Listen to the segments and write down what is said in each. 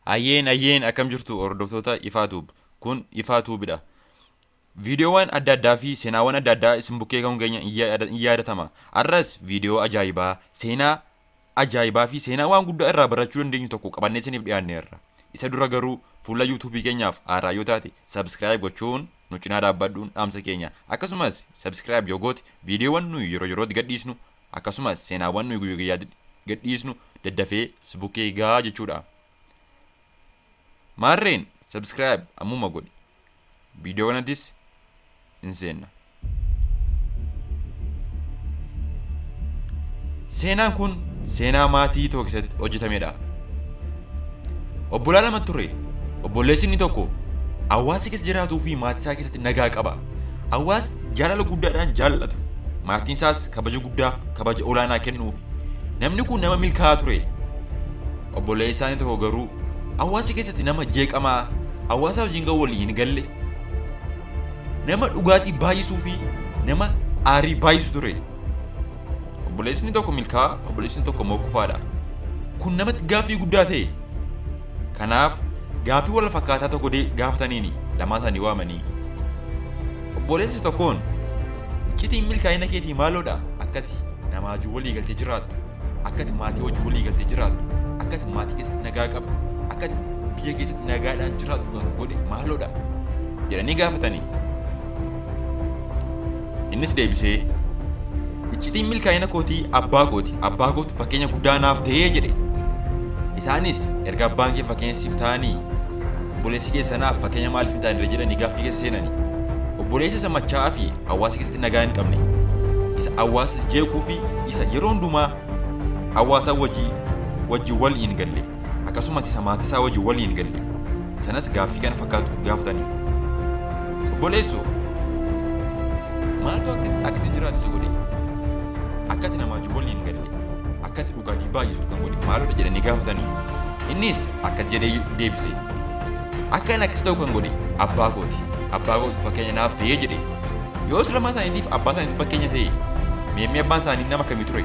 Ayyeen akkam jirtu hordoftoota ifaatuub kun ifaatuubidha. Viidiyoowwan adda addaa fi seenaawwan adda addaa isin bukkee kan keenya in yaadatama. Arras viidiyoo ajaa'ibaa seenaa ajaa'ibaa fi seenaa waan guddaa irraa barachuu dandeenyu tokko qabannee isiniif dhiyaanneerra. Isa dura garuu fuula yuutuubii keenyaaf haaraa yoo taate subscribe gochuun nu cinaa dhaabbadhuun dhaamsa keenya. Akkasumas subscribe yoo goote viidiyoowwan nuyi yeroo yerootti gadhiisnu akkasumas seenaawwan nuyi guyyaa guyyaa gadhiisnu daddafee si bukkee gaa jechuudha. Marreen subscribe ammuma godhi. Video kanattis inseenna. Seenaan kun seenaa maatii tokko keessatti hojjetamedha. Obbolaa lama ture. Obboleessi inni tokko hawaasa keessa jiraatuu fi maatii isaa keessatti nagaa qaba. Hawaasa jaalala guddaadhaan jaallatu. Maatiin isaas kabaja guddaaf kabaja olaanaa kennuuf. Namni kun nama milkaa'aa ture. Obboleessi isaanii tokko garuu hawaasa keessatti nama jeeqamaa, hawaasa wajjin waliin galle, nama dhugaatii baay'isuu fi nama aarii baay'isu ture. Obboleessni tokko milkaa'aa, obboleessni tokko immoo kufaadha. Kun namatti gaaffii guddaa ta'e. Kanaaf gaaffii wal fakkaataa tokko gaafataniini lamaan isaanii waamanii. Obboleessi tokkoon iccitiin milkaa'ina keetii maaloodha? Akkati nama wajjin walii galtee jiraattu, akkati maatii wajjin walii galtee jiraattu, akkati maatii keessatti nagaa qabdu, akkati biyya keessatti nagaadhaan jiraattu kan godhe maaloodha jedhanii gaafatanii. Innis deebisee iccitiin milkaa'ina kootii abbaa kootu fakkeenya guddaa naaf ta'ee jedhe. Isaanis erga abbaan kee fakkeenya siif ta'anii obboleessi keessanaaf fakkeenya maaliif hin taane jedhanii gaaffii keessa seenanii. Obboleessa isa machaa'aa fi hawaasa keessatti nagaa hin qabne, isa hawaasa jeequu fi isa yeroo hundumaa hawaasa wajjin wal hin galle, akkasumas isa maatii isaa wajjin wal hin galle sanas gaaffii kana fakkaatu gaafatanii. Obboleessoo maaltu akkasiin jiraatu si godhe? Akkati nama wajjin wal hin galle, akkati dhugaatii baay'istu kan godhe maaloodha jedhanii gaafatanii. Innis akkas jedhee deebise. Akka inni akkas ta'u kan godhe abbaa kootu fakkeenya naaf ta'ee jedhe. Yoos lamaan isaaniitiif abbaa isaaniitu fakkeenya ta'e meemmee abbaan isaanii nama akkamii ture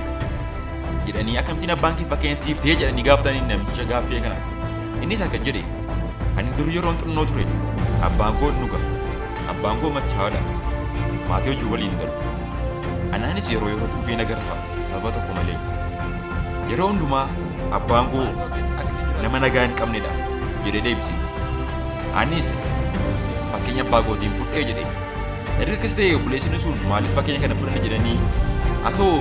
jedhanii akkamittiin abbaan kee fakkeenya siif ta'ee jedhanii gaafatanii namicha gaaffii kana. Innis akkas jedhe, ani dur yeroon xinnoo ture abbaan koo dhuga, abbaan koo machaa'aadha, maatii wajjin waliin galu. Anaanis yeroo yerootti dhufee na garafa sababa tokko malee. Yeroo hundumaa abbaan koo nama nagaa hin qabnedha jedhee deebise. Anis fakkeenya abbaa kootiin fudhee jedhe. Erga akkas ta'e obboleessini sun maaliif fakkeenya kana fudhanne jedhanii atoo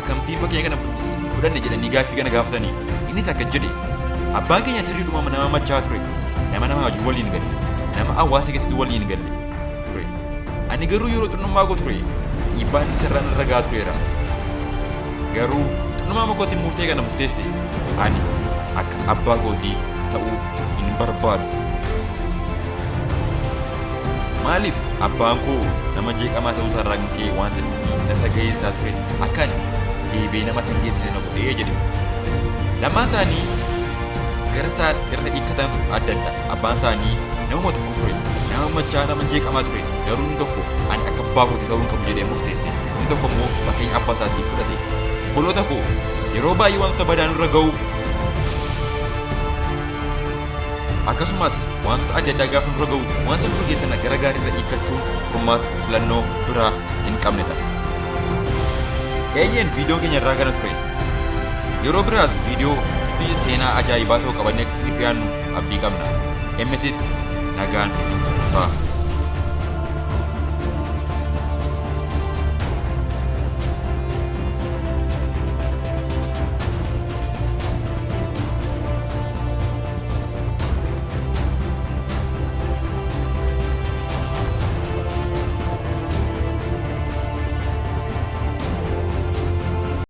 akkamittiin fakkeenya kana fudhanne jedhanii gaaffii kana gaafatanii. Innis akkas jedhe, abbaan keenya sirriidhuma nama machaa'aa ture, nama wajjin waliin galle, nama hawaasa keessatti waliin galle ture. Ani garuu yeroo xinnummaa koo ture dhiibbaan isarraan irra gahaa tureera. Garuu xinnummaa kootiin murtee kana murteesse ani akka abbaa kootii ta'uu hin barbaadu. Maaliif abbaan koo nama jeeqamaa ta'uu isaarraa kan ka'e wanta narra ga'eessaa ture akkan deebee nama kan geessine na godhee jedhe. Lamaan isaanii gara isaan irra hiikkatan adda adda. Abbaan isaanii nama tokko ture, nama machaa'aa, nama jeeqamaa ture. Garuu inni tokko ani akka abbaa kootii ta'uu hin qabu jedhee murteesse. Inni tokko immoo fakkeenya abbaa isaatii fudhate. Obboloota koo yeroo baay'ee wantoota badaan irra ga'uuf akkasumas wantoota adda addaa gaafa nurra ga'u wanta nurra geessan gara gaarii irra hiikkachuun furmaata filannoo biraa hin qabnedha. Eeyyeen viidiyoon keenya irraa kana ture. Yeroo biraas viidiyoo fi seenaa ajaa'ibaa ta'uu qabannee akka isiniif dhiyaannu abdii qabna. MSitti nagaan nuuf turaa.